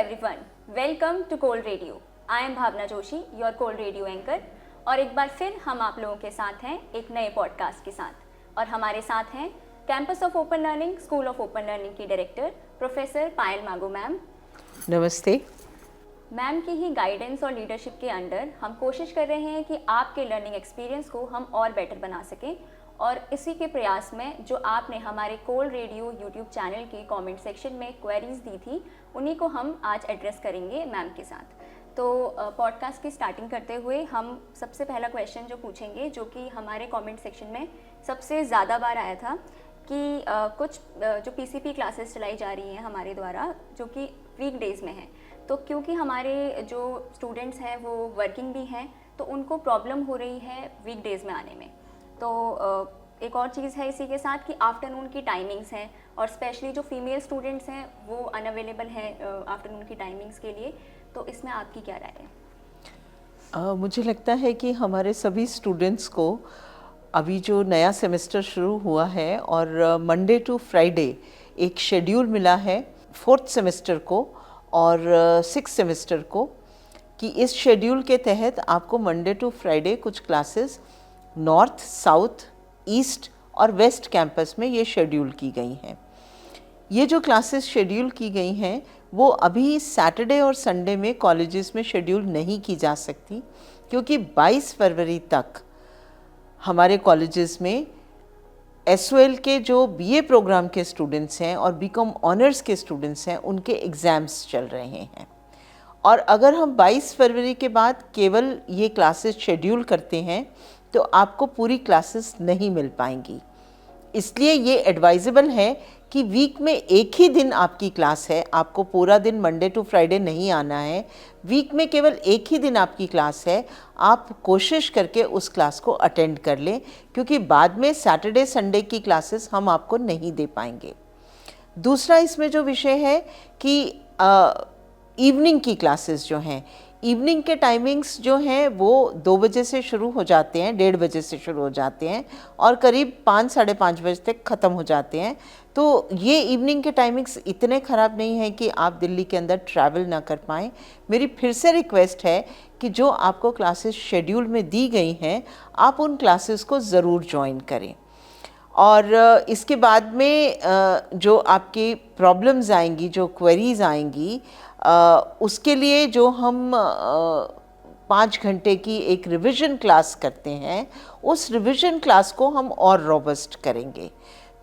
everyone, welcome to Cold Radio. I am Bhavna Joshi, your Cold Radio anchor. और एक बार फिर हम आप लोगों के साथ हैं एक नए पॉडकास्ट के साथ और हमारे साथ हैं campus of open learning, school of open learning की डायरेक्टर प्रोफेसर पायल मागो मैम। नमस्ते मैम की ही गाइडेंस और लीडरशिप के अंडर हम कोशिश कर रहे हैं कि आपके लर्निंग एक्सपीरियंस को हम और बेटर बना सकें और इसी के प्रयास में जो आपने हमारे कोल्ड रेडियो यूट्यूब चैनल की कमेंट सेक्शन में क्वेरीज दी थी उन्हीं को हम आज एड्रेस करेंगे मैम के साथ। तो पॉडकास्ट की स्टार्टिंग करते हुए हम सबसे पहला क्वेश्चन जो पूछेंगे, जो कि हमारे कमेंट सेक्शन में सबसे ज़्यादा बार आया था कि कुछ जो पीसीपी क्लासेस चलाई जा रही हैं हमारे द्वारा जो कि वीकडेज़ में हैं, तो क्योंकि हमारे जो स्टूडेंट्स हैं वो वर्किंग भी हैं तो उनको प्रॉब्लम हो रही है वीकडेज़ में आने में। तो एक और चीज़ है इसी के साथ कि आफ्टरनून की टाइमिंग्स हैं और स्पेशली जो फीमेल स्टूडेंट्स हैं वो अनअवेलेबल हैं आफ्टरनून की टाइमिंग्स के लिए, तो इसमें आपकी क्या राय है? मुझे लगता है कि हमारे सभी स्टूडेंट्स को अभी जो नया सेमेस्टर शुरू हुआ है और मंडे टू फ्राइडे एक शेड्यूल मिला है 4th सेमेस्टर को और 6th सेमेस्टर को, कि इस शेड्यूल के तहत आपको मंडे टू फ्राइडे कुछ क्लासेस नॉर्थ, साउथ, ईस्ट और वेस्ट कैंपस में ये शेड्यूल की गई हैं। ये जो क्लासेस शेड्यूल की गई हैं वो अभी सैटरडे और संडे में कॉलेजेस में शेड्यूल नहीं की जा सकती, क्योंकि 22 फरवरी तक हमारे कॉलेजेस में एसओएल के जो बीए प्रोग्राम के स्टूडेंट्स हैं और बीकॉम ऑनर्स के स्टूडेंट्स हैं उनके एग्ज़ाम्स चल रहे हैं। और अगर हम 22 फरवरी के बाद केवल ये क्लासेस शेड्यूल करते हैं तो आपको पूरी क्लासेस नहीं मिल पाएंगी। इसलिए ये एडवाइजेबल है कि वीक में एक ही दिन आपकी क्लास है, आपको पूरा दिन मंडे टू फ्राइडे नहीं आना है, वीक में केवल एक ही दिन आपकी क्लास है, आप कोशिश करके उस क्लास को अटेंड कर लें, क्योंकि बाद में सैटरडे संडे की क्लासेस हम आपको नहीं दे पाएंगे। दूसरा इसमें जो विषय है कि इवनिंग की क्लासेस जो हैं, इवनिंग के टाइमिंग्स जो हैं वो 2 बजे से शुरू हो जाते हैं, 1:30 बजे से शुरू हो जाते हैं और करीब 5 साढ़े 5 बजे तक ख़त्म हो जाते हैं। तो ये इवनिंग के टाइमिंग्स इतने ख़राब नहीं हैं कि आप दिल्ली के अंदर ट्रैवल ना कर पाएँ। मेरी फिर से रिक्वेस्ट है कि जो आपको क्लासेस शेड्यूल में दी गई हैं आप उन क्लासेस को ज़रूर ज्वाइन करें। और इसके बाद में जो आपकी प्रॉब्लम्स आएंगी, जो क्वेरीज़ आएंगी, उसके लिए जो हम 5 घंटे की एक रिवीजन क्लास करते हैं, उस रिवीजन क्लास को हम और रोबस्ट करेंगे।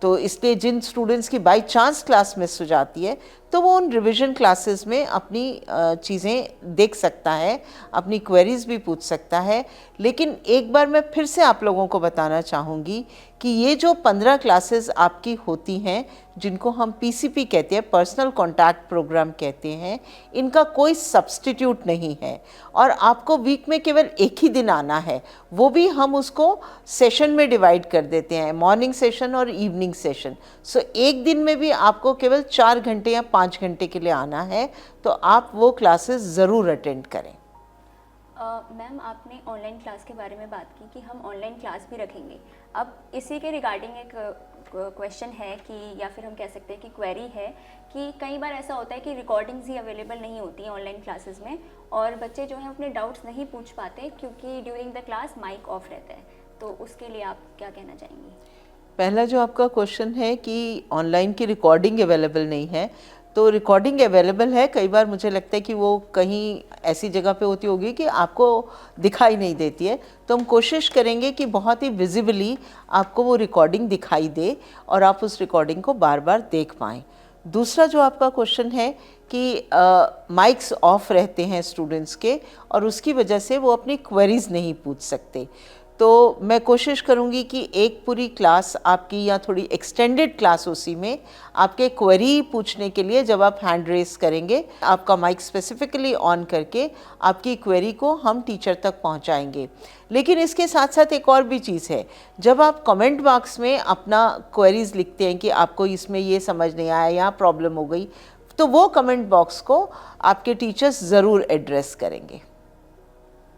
तो इसलिए जिन स्टूडेंट्स की बाई चांस क्लास मिस हो जाती है तो वो उन रिवीजन क्लासेस में अपनी चीज़ें देख सकता है, अपनी क्वेरीज़ भी पूछ सकता है। लेकिन एक बार मैं फिर से आप लोगों को बताना चाहूँगी कि ये जो 15 क्लासेस आपकी होती हैं, जिनको हम पीसीपी कहते हैं, पर्सनल कॉन्टैक्ट प्रोग्राम कहते हैं, इनका कोई सब्स्टिट्यूट नहीं है और आपको वीक में केवल एक ही दिन आना है। वो भी हम उसको सेशन में डिवाइड कर देते हैं, मॉर्निंग सेशन और इवनिंग सेशन। सो एक दिन में भी आपको केवल 4 घंटे या 5 घंटे के लिए आना है, तो आप वो क्लासेस ज़रूर अटेंड करें। मैम, आपने ऑनलाइन क्लास के बारे में बात की कि हम ऑनलाइन क्लास भी रखेंगे। अब इसी के रिगार्डिंग एक क्वेश्चन है कि, या फिर हम कह सकते हैं कि क्वेरी है कि कई बार ऐसा होता है कि रिकॉर्डिंग्स ही अवेलेबल नहीं होती हैं ऑनलाइन क्लासेस में और बच्चे जो हैं अपने डाउट्स नहीं पूछ पाते क्योंकि during the class mic off रहता है। तो उसके लिए आप क्या कहना चाहेंगी? पहला जो आपका क्वेश्चन है कि ऑनलाइन की रिकॉर्डिंग अवेलेबल नहीं है, तो रिकॉर्डिंग अवेलेबल है। कई बार मुझे लगता है कि वो कहीं ऐसी जगह पे होती होगी कि आपको दिखाई नहीं देती है, तो हम कोशिश करेंगे कि बहुत ही विजिबली आपको वो रिकॉर्डिंग दिखाई दे और आप उस रिकॉर्डिंग को बार बार देख पाएँ। दूसरा जो आपका क्वेश्चन है कि माइक्स ऑफ रहते हैं स्टूडेंट्स के और उसकी वजह से वो अपनी क्वेरीज नहीं पूछ सकते, तो मैं कोशिश करूंगी कि एक पूरी क्लास आपकी या थोड़ी एक्सटेंडेड क्लास उसी में आपके क्वेरी पूछने के लिए जब आप हैंड रेस करेंगे, आपका माइक स्पेसिफिकली ऑन करके आपकी क्वेरी को हम टीचर तक पहुंचाएंगे। लेकिन इसके साथ साथ एक और भी चीज़ है, जब आप कमेंट बॉक्स में अपना क्वेरीज लिखते हैं कि आपको इसमें ये समझ नहीं आया, यहाँ प्रॉब्लम हो गई, तो वो कमेंट बॉक्स को आपके टीचर्स ज़रूर एड्रेस करेंगे।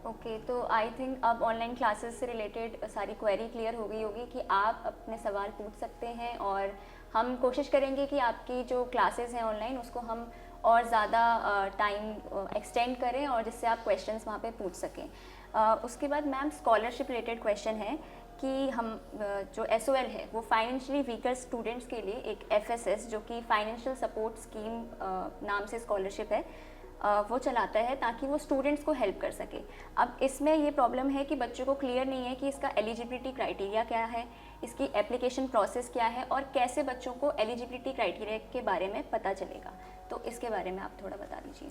ओके, तो आई थिंक अब ऑनलाइन क्लासेस से रिलेटेड सारी क्वेरी क्लियर हो गई होगी कि आप अपने सवाल पूछ सकते हैं और हम कोशिश करेंगे कि आपकी जो क्लासेस हैं ऑनलाइन उसको हम और ज़्यादा टाइम एक्सटेंड करें और जिससे आप क्वेश्चंस वहाँ पे पूछ सकें। उसके बाद मैम स्कॉलरशिप रिलेटेड क्वेश्चन है कि हम जो SOL है वो फाइनेंशियली वीकर स्टूडेंट्स के लिए एक FSS जो कि फाइनेंशियल सपोर्ट स्कीम नाम से स्कॉलरशिप है वो चलाता है ताकि वो स्टूडेंट्स को हेल्प कर सके। अब इसमें ये प्रॉब्लम है कि बच्चों को क्लियर नहीं है कि इसका एलिजिबिलिटी क्राइटेरिया क्या है, इसकी एप्लीकेशन प्रोसेस क्या है और कैसे बच्चों को एलिजिबिलिटी क्राइटेरिया के बारे में पता चलेगा। तो इसके बारे में आप थोड़ा बता दीजिए।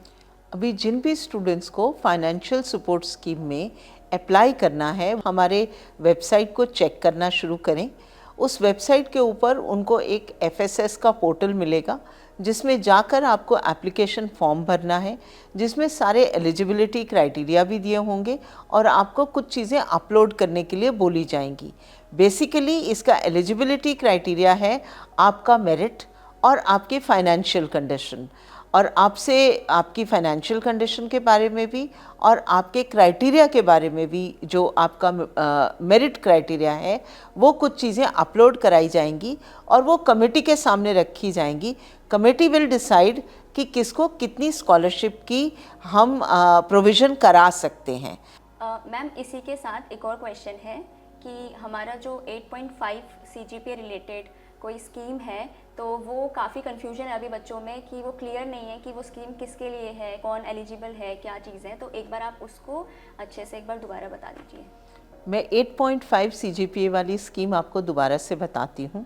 अभी जिन भी स्टूडेंट्स को फाइनेंशियल सपोर्ट स्कीम में अप्लाई करना है, हमारे वेबसाइट को चेक करना शुरू करें। उस वेबसाइट के ऊपर उनको एक FSS का पोर्टल मिलेगा जिसमें जाकर आपको एप्लीकेशन फॉर्म भरना है, जिसमें सारे एलिजिबिलिटी क्राइटेरिया भी दिए होंगे और आपको कुछ चीज़ें अपलोड करने के लिए बोली जाएंगी। बेसिकली इसका एलिजिबिलिटी क्राइटेरिया है आपका मेरिट और आपकी फाइनेंशियल कंडीशन, और आपसे आपकी फाइनेंशियल कंडीशन के बारे में भी और आपके क्राइटेरिया के बारे में भी, जो आपका मेरिट क्राइटेरिया है वो कुछ चीज़ें अपलोड कराई जाएंगी और वो कमेटी के सामने रखी जाएंगी। कमेटी विल डिसाइड कि किसको कितनी स्कॉलरशिप की हम प्रोविज़न करा सकते हैं। मैम इसी के साथ एक और क्वेश्चन है कि हमारा जो 8.5 CGPA रिलेटेड कोई स्कीम है तो वो काफ़ी कन्फ्यूजन है अभी बच्चों में कि वो क्लियर नहीं है कि वो स्कीम किसके लिए है, कौन एलिजिबल है, क्या चीज़ है। तो एक बार आप उसको अच्छे से एक बार दोबारा बता दीजिए। मैं 8.5 CGPA वाली स्कीम आपको दोबारा से बताती हूँ।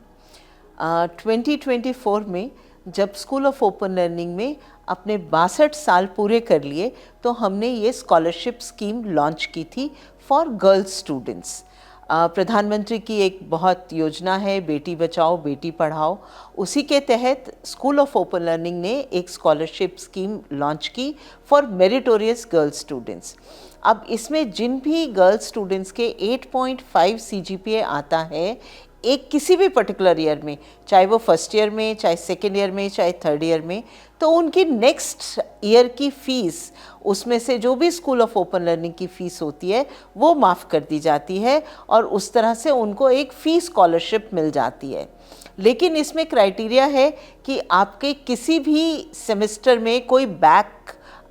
2024 में जब स्कूल ऑफ ओपन लर्निंग में अपने 62 साल पूरे कर लिए तो हमने ये स्कॉलरशिप स्कीम लॉन्च की थी फॉर गर्ल्स स्टूडेंट्स। प्रधानमंत्री की एक बहुत योजना है बेटी बचाओ बेटी पढ़ाओ, उसी के तहत स्कूल ऑफ ओपन लर्निंग ने एक स्कॉलरशिप स्कीम लॉन्च की फॉर मेरिटोरियस गर्ल्स स्टूडेंट्स। अब इसमें जिन भी गर्ल्स स्टूडेंट्स के 8.5 CGPA आता है एक किसी भी पर्टिकुलर ईयर में, चाहे वो फर्स्ट ईयर में, चाहे सेकेंड ईयर में, चाहे थर्ड ईयर में, तो उनकी नेक्स्ट ईयर की फ़ीस, उसमें से जो भी स्कूल ऑफ ओपन लर्निंग की फ़ीस होती है वो माफ़ कर दी जाती है और उस तरह से उनको एक फ़ी स्कॉलरशिप मिल जाती है। लेकिन इसमें क्राइटेरिया है कि आपके किसी भी सेमेस्टर में कोई बैक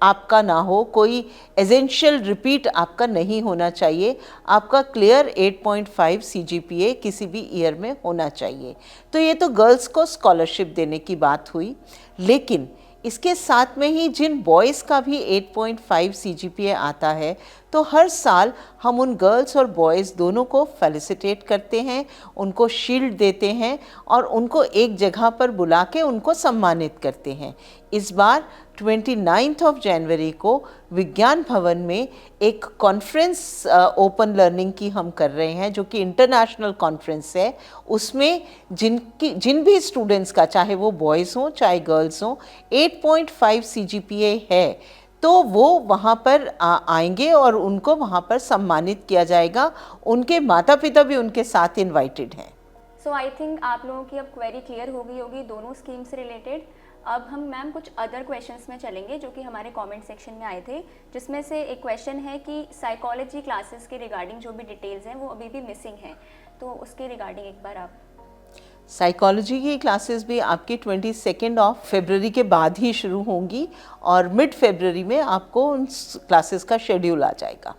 आपका ना हो, कोई एसेंशियल रिपीट आपका नहीं होना चाहिए, आपका क्लियर 8.5 CGPA किसी भी ईयर में होना चाहिए। तो ये तो गर्ल्स को स्कॉलरशिप देने की बात हुई, लेकिन इसके साथ में ही जिन बॉयज़ का भी 8.5 CGPA आता है तो हर साल हम उन गर्ल्स और बॉयज़ दोनों को फेलिसिटेट करते हैं, उनको शील्ड देते हैं और उनको एक जगह पर बुला के उनको सम्मानित करते हैं। इस बार 29 जनवरी को विज्ञान भवन में एक कॉन्फ्रेंस ओपन लर्निंग की हम कर रहे हैं जो कि इंटरनेशनल कॉन्फ्रेंस है। उसमें जिन भी स्टूडेंट्स का, चाहे वो बॉयज़ हों चाहे गर्ल्स हों, 8.5 CGPA है तो वो वहाँ पर आएंगे और उनको वहाँ पर सम्मानित किया जाएगा। उनके माता पिता भी उनके साथ इनवाइटेड हैं। सो आई थिंक आप लोगों की अब क्वेरी क्लियर हो गई होगी दोनों स्कीम से रिलेटेड। अब हम मैम कुछ अदर क्वेश्चंस में चलेंगे जो कि हमारे कमेंट सेक्शन में आए थे, जिसमें से एक क्वेश्चन है कि साइकोलॉजी क्लासेस के रिगार्डिंग जो भी डिटेल्स हैं वो अभी भी मिसिंग हैं, तो उसके रिगार्डिंग एक बार आप। साइकोलॉजी की क्लासेस भी आपकी 22 फरवरी के बाद ही शुरू होंगी और मिड फरवरी में आपको उन क्लासेस का शेड्यूल आ जाएगा।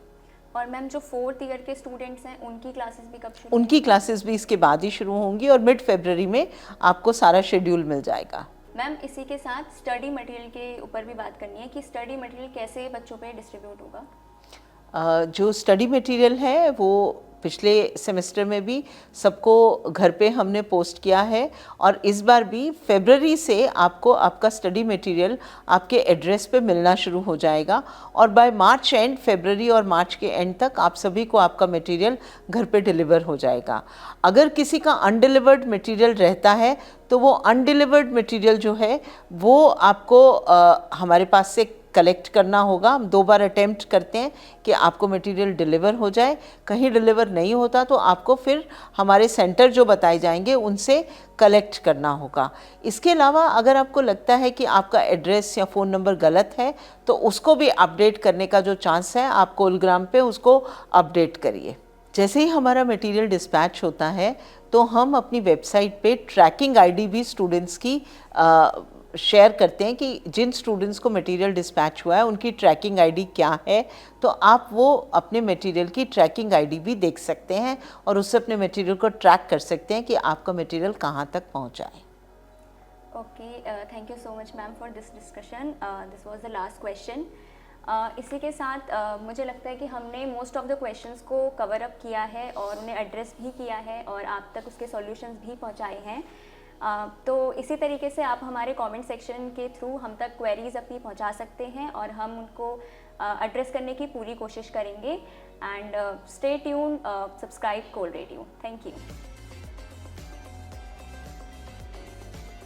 और मैम जो 4th ईयर के स्टूडेंट्स हैं उनकी क्लासेस भी कब शुरू? उनकी क्लासेस भी इसके बाद ही शुरू होंगी और मिड फरवरी में आपको सारा शेड्यूल मिल जाएगा। मैम इसी के साथ स्टडी मटेरियल के ऊपर भी बात करनी है कि स्टडी मटेरियल कैसे बच्चों पे डिस्ट्रीब्यूट होगा। जो स्टडी मटेरियल है वो पिछले सेमेस्टर में भी सबको घर पे हमने पोस्ट किया है और इस बार भी फरवरी से आपको आपका स्टडी मटेरियल आपके एड्रेस पे मिलना शुरू हो जाएगा और बाय मार्च एंड, फरवरी और मार्च के एंड तक आप सभी को आपका मटेरियल घर पे डिलीवर हो जाएगा। अगर किसी का अनडिलीवर्ड मटेरियल रहता है तो वो अनडिलीवर्ड मटेरियल जो है वो आपको हमारे पास से कलेक्ट करना होगा। हम 2 बार अटेम्प्ट करते हैं कि आपको मटेरियल डिलीवर हो जाए। कहीं डिलीवर नहीं होता तो आपको फिर हमारे सेंटर जो बताए जाएंगे उनसे कलेक्ट करना होगा। इसके अलावा अगर आपको लगता है कि आपका एड्रेस या फ़ोन नंबर गलत है तो उसको भी अपडेट करने का जो चांस है आप कोलग्राम पे उसको अपडेट करिए। जैसे ही हमारा मटेरियल डिस्पैच होता है तो हम अपनी वेबसाइट पे ट्रैकिंग आईडी भी स्टूडेंट्स की शेयर करते हैं कि जिन स्टूडेंट्स को मटेरियल डिस्पैच हुआ है उनकी ट्रैकिंग आईडी क्या है, तो आप वो अपने मटेरियल की ट्रैकिंग आईडी भी देख सकते हैं और उससे अपने मटेरियल को ट्रैक कर सकते हैं कि आपका मटेरियल कहाँ तक पहुँचा है। Okay, thank you so much ma'am for this discussion. This was the last question. इसी के साथ मुझे लगता है कि हमने मोस्ट ऑफ द क्वेश्चंस को कवर अप किया है और उन्हें एड्रेस भी किया है और आप तक उसके सॉल्यूशंस भी पहुंचाए हैं। तो इसी तरीके से आप हमारे कमेंट सेक्शन के थ्रू हम तक क्वेरीज अपनी पहुंचा सकते हैं और हम उनको एड्रेस करने की पूरी कोशिश करेंगे। एंड स्टे ट्यून, सब्सक्राइब कोल रेडियो। Thank you.